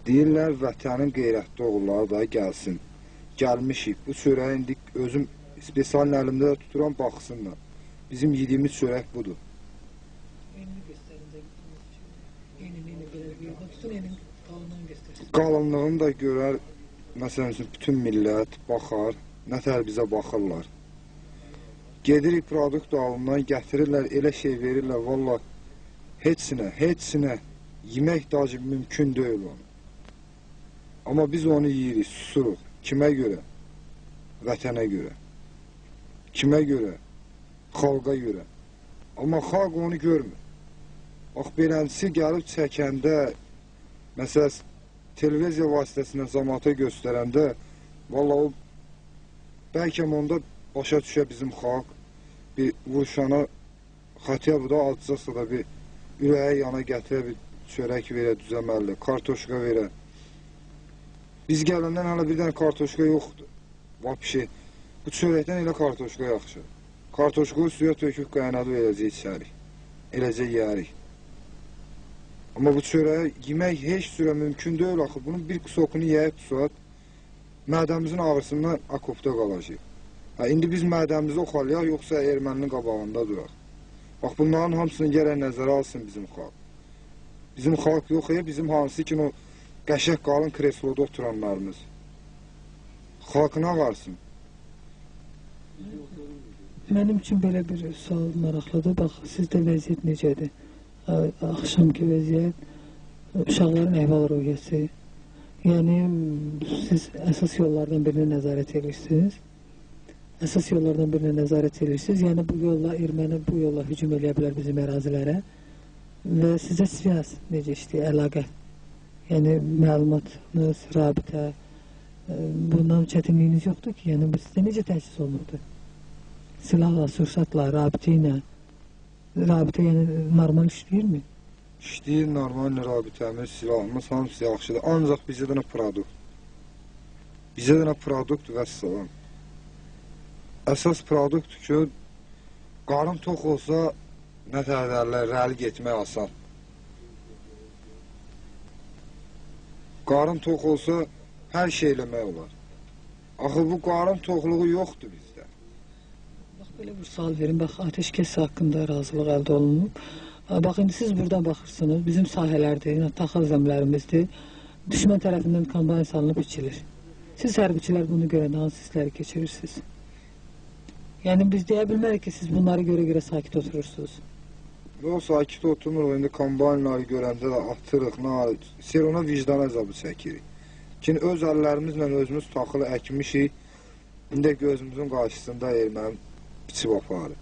Deyirlər, vətənin qeyrətli oğulları da gəlsin. Gəlmişik. Bu çörəyi indi özüm spesialin əlimdə tuturam, baxsınlar. Bizim yediyimiz çörək budur. Qalınlığını da görər, məsələn üçün, bütün millət baxar, nətər bizə baxırlar. Gedirik produkt alımdan, gətirirlər, elə şey verirlər, valla heç sinə yemək dacı mümkün deyil onu. Amma biz onu yeyirik, susuruq. Kimə görə? Vətənə görə. Kimə görə? Xalqa görə. Amma xalq onu görmür. Bax, beləncisi gəlib çəkəndə, məsələn, televiziya vasitəsindən zamata göstərəndə, valla o, bəlkə onda başa düşə bizim xalq, bir vuruşana, xatiyə bu da acıcasa da bir ürəyə yana gətirə, bir çörək verə, düzəməlli, kartoşka verə. Biz gələndən hələ bir dənə kartoşka yoxdur. Vapşi, bu çörəkdən elə kartoşka yaxşı. Kartoşka suya töküb qaynadı eləcə içərik. Eləcə yeyərik. Amma bu çörəyi yemək heç sürə mümkün deyil axı. Bunun bir sokunu yeyək tutsak, mədəmizin ağrısından akopda qalacaq. İndi biz mədəmizi oxalayaq, yoxsa erməninin qabağında duraq. Bax, bunların hamısını gərək nəzərə alsın bizim xalq. Bizim xalq yox, bizim hansı ki, o qəşək qalın kresloda oturanlarımız. Xalqına varsın. Mənim üçün belə bir sual maraqlıdır. Bax, sizdə vəziyyət necədir? Axşamki vəziyyət, uşaqların əhval ruhiyyəsi. Yəni, siz əsas yollardan birinə nəzarət edirsiniz. Əsas yollardan birinə nəzarət edirsiniz. Yəni, bu yolla, erməni bu yolla hücum eləyə bilər bizim ərazilərə. Və sizə siyas necə işləyir, əlaqə? Yəni, məlumatınız, rabitə, bundan çətinliyiniz yoxdur ki, yəni, bu sizdə necə təsis olunubdur? Silahla, sursatla, rabitə ilə, rabitə yəni normal işləyirmi? İşləyir, normal rabitəmiz, silahımız, hamısı yaxşıdır. Ancaq bizə dənə produkt. Bizə dənə produkt və salam. Əsas produkt ki, qarın tox olsa, nə tədərlər, rəli getmək asan. Qarın tox olsa, hər şey eləmək olar. Axı, bu qarın toxluğu yoxdur bizdə. Bax, belə bir sual verin. Bax, ateşkəs haqqında razılıq əldə olunub. Bax, indi siz buradan baxırsınız. Bizim sahələrdir, taxıl zəmlərimizdir. Düşmən tərəfindən kampaniya salınıb biçilir. Siz hərbiçilər bunu görəndə hansı hissləri keçirirsiniz? Yəni, biz deyə bilmərik ki, siz bunları görə sakit oturursunuz. O sakit oturmuruq, indi kombaynları görəndə də atırıq, ona vicdan əzabı çəkirik. Ki, öz əllərimizlə özümüz taxılı əkmişik, indi gözümüzün qarşısında erməni biçib aparır.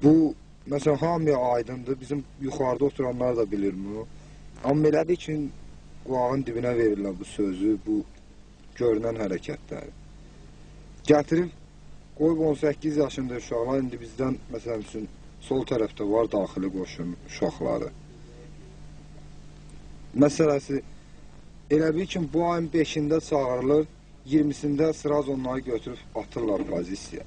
Bu, məsələn, hamıya aydındır, bizim yuxarıda oturanlar da bilir bunu. Amma elədir ki, qulağın dibinə verirlər bu sözü, bu görünən hərəkətləri. Gətirib, qoyub 18 yaşında uşaqlar, indi bizdən, məsələn üçün, sol tərəfdə var daxili qoşun uşaqları. Məsələsi, elə bir ki, bu ayın 5-də çağırılır, 20-sində sıraz onları götürüb atırlar pozisiya.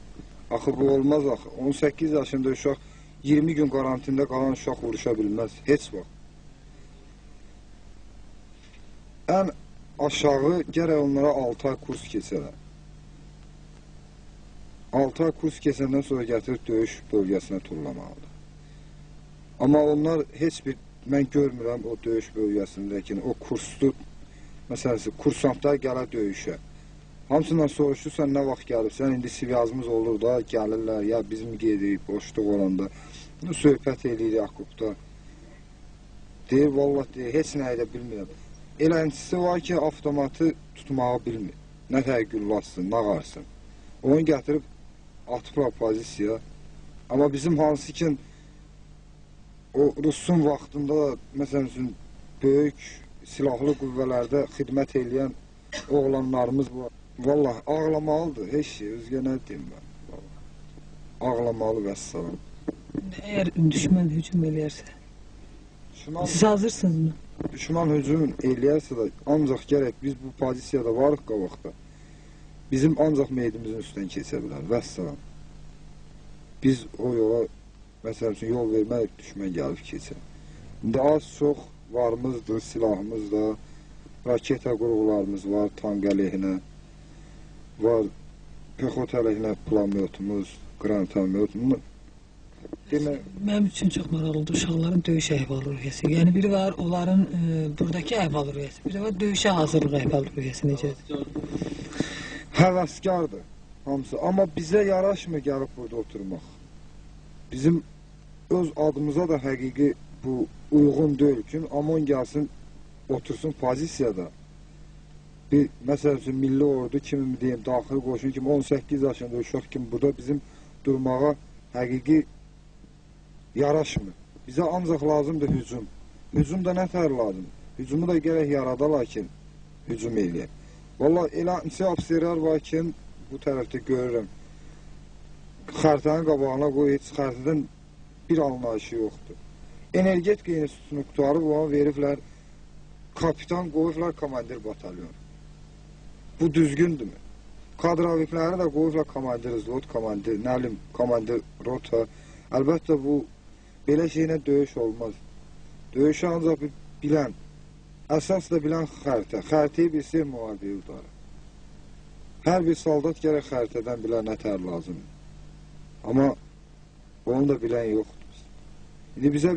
Axı, bu olmaz axı. 18 yaşında uşaq 20 gün qarantində qalan uşaq vuruşa bilməz, heç vaxt. Ən aşağı gərək onlara 6 ay kurs keçərlər. 6 ay kurs keçəndən sonra gətirib döyüş bölgəsinə tullamalıdır. Amma onlar heç bir, mən görmürəm o döyüş bölgəsindəki, o kurslu, məsələsi, kursantlar gələ döyüşə. Hamısından soruşursan, nə vaxt gəlibsən, indi sivyazımız olur da, gəlirlər, ya bizim gedirik, boşluq olanda, söhbət edirik Akubda. Deyir, vallahi deyir, heç nə edə bilmirəm. Eləncisi var ki, avtomatı tutmağı bilmir. Nə tək güllatsın, nağarsın. Onu gətirib atıblar pozisiya. Amma bizim hansı ki, o Rusun vaxtında, məsələn üçün, böyük silahlı qüvvələrdə xidmət edən oğlanlarımız var. Vallahi ağlamalıdır, heç şey, özgə nə deyim mən. Ağlamalı və salam. Əgər düşmən hücum eləyərsə, siz hazırsınız mı? Düşmən hücum eləyərsə də, ancaq gərək biz bu pozisiyada varıq qabaqda. Bizim ancaq meydimizin üstündən keçə bilər, vəssalam. Biz o yola, məsələn üçün, yol verməyik, düşmən gəlib keçə. İndi az çox varımızdır, silahımız da, raketa qurğularımız var, tank əleyhinə, var pexot əleyhinə pulemyotumuz, qranatometumuz. Mənim üçün çox maraqlıdır uşaqların döyüş əhval-ruhiyyəsi. Yəni biri var onların buradakı əhval-ruhiyyəsi, biri var döyüşə hazırlıq əhval-ruhiyyəsi necədir? Həvəskardır hamısı, amma bizə yaraşmır gəlib burada oturmaq. Bizim öz adımıza da həqiqi bu uyğun deyil ki, amon gəlsin, otursun pozisiyada. Bir, məsəl üçün, milli ordu kimi deyim, daxili qoşun kimi, 18 yaşında uşaq kimi burada bizim durmağa həqiqi yaraşmır. Bizə ancaq lazımdır hücum. Hücum da nə tər lazım? Hücumu da gərək yaradalar ki, hücum eləyək. Valla elə neçə ofisirlər var ki, bu tərəfdə görürəm. Xəritənin qabağına qoy, heç xəritədən bir anlayışı yoxdur. Energetika institutunun qutarı olan veriblər, kapitan qoyublar komandir batalyon. Bu düzgündürmü? Kadrovikləri də qoyublar komandir zlot, komandir, nəlim, komandir rota. Əlbəttə bu, belə şeylə döyüş olmaz. Döyüşü ancaq bilən, əsas da bilən xəritə. Xəritəyi bilsək müharibəyə udarı. Hər bir soldat gərək xəritədən bilən nətər lazımdır. Amma onu da bilən yoxdur. İndi bizə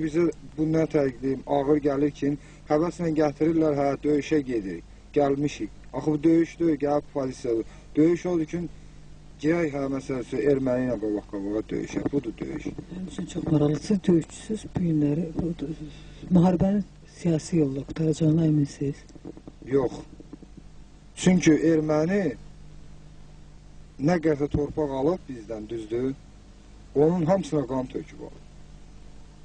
bu nətər deyim, ağır gəlir ki, həvəslə gətirirlər, hə, döyüşə gedirik, gəlmişik. Axı bu döyüşdür, gəlib pozisiyadır. Döyüş oldu ki, girək, hə, məsələsi, erməni ilə qabaq-qabağa döyüşək. Budur döyüş. Mənim üçün çox maraqlı. Siz döyüşçüsüz bu günləri, müharibənin siyasi yolla qutaracağına əminsiniz? Yox. Çünki erməni nə qədər torpaq alıb bizdən, düzdür, onun hamısına qan töküb alıb.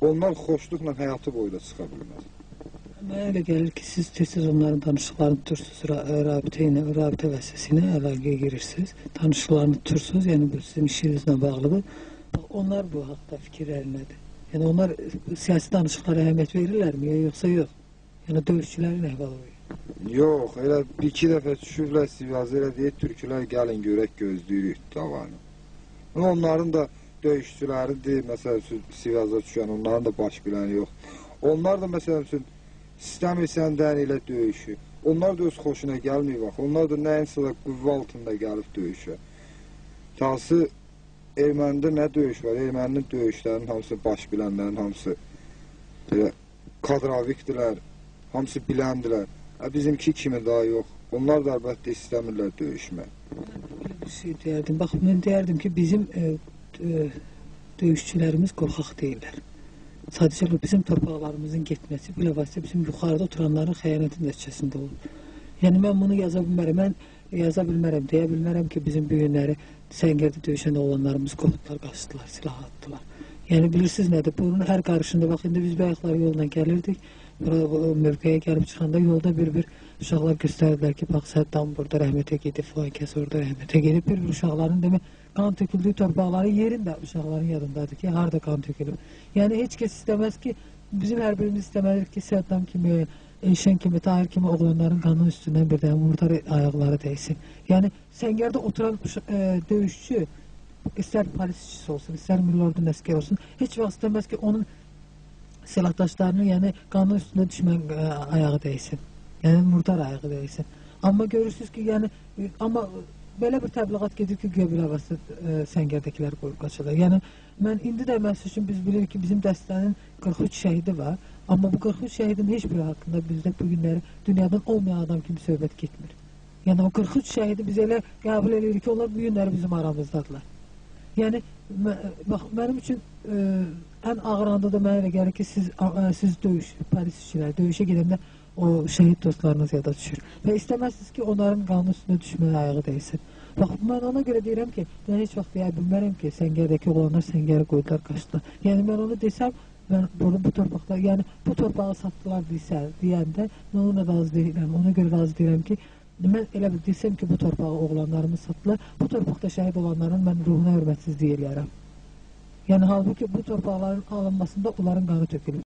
Onlar xoşluqla həyatı boyda çıxa bilməz. Mənə elə gəlir ki, siz tez-tez onların danışıqlarını tutursunuz, rabitə vəsəsinə əlaqəyə girirsiniz, danışıqlarını tutursunuz, yəni bu sizin işinizlə bağlıdır. Onlar bu haqda fikirlərindədir. Yəni onlar siyasi danışıqlara əhəmiyyət verirlərmi, yoxsa yox? Yəni döyüşçülərin əhval-ruhiyyəsi. Yox, elə bir-iki dəfə düşüblər Sivazı, elə deyək, türkülər gəlin görək, gözləyirik davanı. Onların da döyüşçüləridir, məsəl üçün Sivaza düşən, onların da baş biləni yox. Onlar da məsəl üçün sistem səndən ilə döyüşü. Onlar da öz xoşuna gəlməyib, bax. Onlar da nəyinsə də qüvvə altında gəlib döyüşə. Tası erməndə nə döyüş var? Erməninin döyüşlərinin hamısı baş bilənlərin hamısı kadrovikdirlər, hamısı biləndilər. Bizimki kimi daha yox. Onlar da əlbəttə istəmirlər döyüşmək. Belə bir şey deyərdim. Bax, mən deyərdim ki, bizim döyüşçülərimiz qorxaq deyirlər. Sadəcə bizim torpaqlarımızın getməsi biləvasitə bizim yuxarıda oturanların xəyanətin nəticəsində olur. Yəni mən bunu yaza bilmərəm. Mən yaza bilmərəm, deyə bilmərəm ki, bizim bu günləri səngərdə döyüşən oğlanlarımız qopdular, qaçdılar, silah atdılar. Yəni bilirsiniz nədir? Bunun hər qarışında, bax, indi biz bayaqlar yolla gəlirdik. Mövqəyə gəlib çıxanda yolda bir uşaqlar göstərdilər ki, bax, Səddam burada rəhmətə gedib, filan kəs orada rəhmətə gedib. Bir uşaqların demək, qan töküldüyü torpaqların yerində uşaqların yadındadır ki, harada qan tökülüb. Yəni heç kəs istəməz ki, bizim hər birimiz istəməlir ki, Səddam kimi, Elşən kimi, Tahir kimi oğlanların qanının üstündən bir dənə murdar ayaqları dəysin. Yəni səngərdə oturan döyüşçü, istər polis işçisi olsun, istər milli ordunun əskər olsun, heç vaxt istəməz ki, onun silahdaşlarının, yəni qanının üstündə düşmən ayağı dəysin. Yəni murdar ayağı dəysin. Amma görürsünüz ki, yəni, amma belə bir təbliğat gedir ki, güya biləvəsi səngərdəkilər qoyub qaçırlar. Yəni, mən indi də məhsul üçün biz bilirik ki, bizim dəstənin 43 şəhidi var. Amma bu 43 şəhidin heç biri haqqında bizdə bu günləri dünyadan olmayan adam kimi söhbət getmir. Yəni, o 43 şəhidi biz elə qəbul edirik ki, onlar bu günləri bizim aramızdadılar. Yəni, bax, mənim üçün ən ağır anda da mənə elə gəlir ki, siz döyüş, polis işçiləri, döyüşə gedəndə o şəhid dostlarınız yada düşür. Və istəməzsiniz ki, onların qanun üstünə düşməyə ayağı dəysin. Bax, mən ona görə deyirəm ki, mən heç vaxt deyə bilmərəm ki, səngərdəki oğlanlar səngəri qoydular, qaçdılar. Yəni, mən onu desəm, mən bu torpaqda, yəni bu torpağı satdılar deyəndə, mən ona razı deyirəm. Ona görə razı deyirəm ki, mən elə bir desəm ki, bu torpağı oğlanlarımız satdılar, bu torpaqda şəhid olanların mən ruhuna hörmətsizlik eləyərəm. Yəni, halbuki bu torpaqların alınmasında onların qanı tökülür.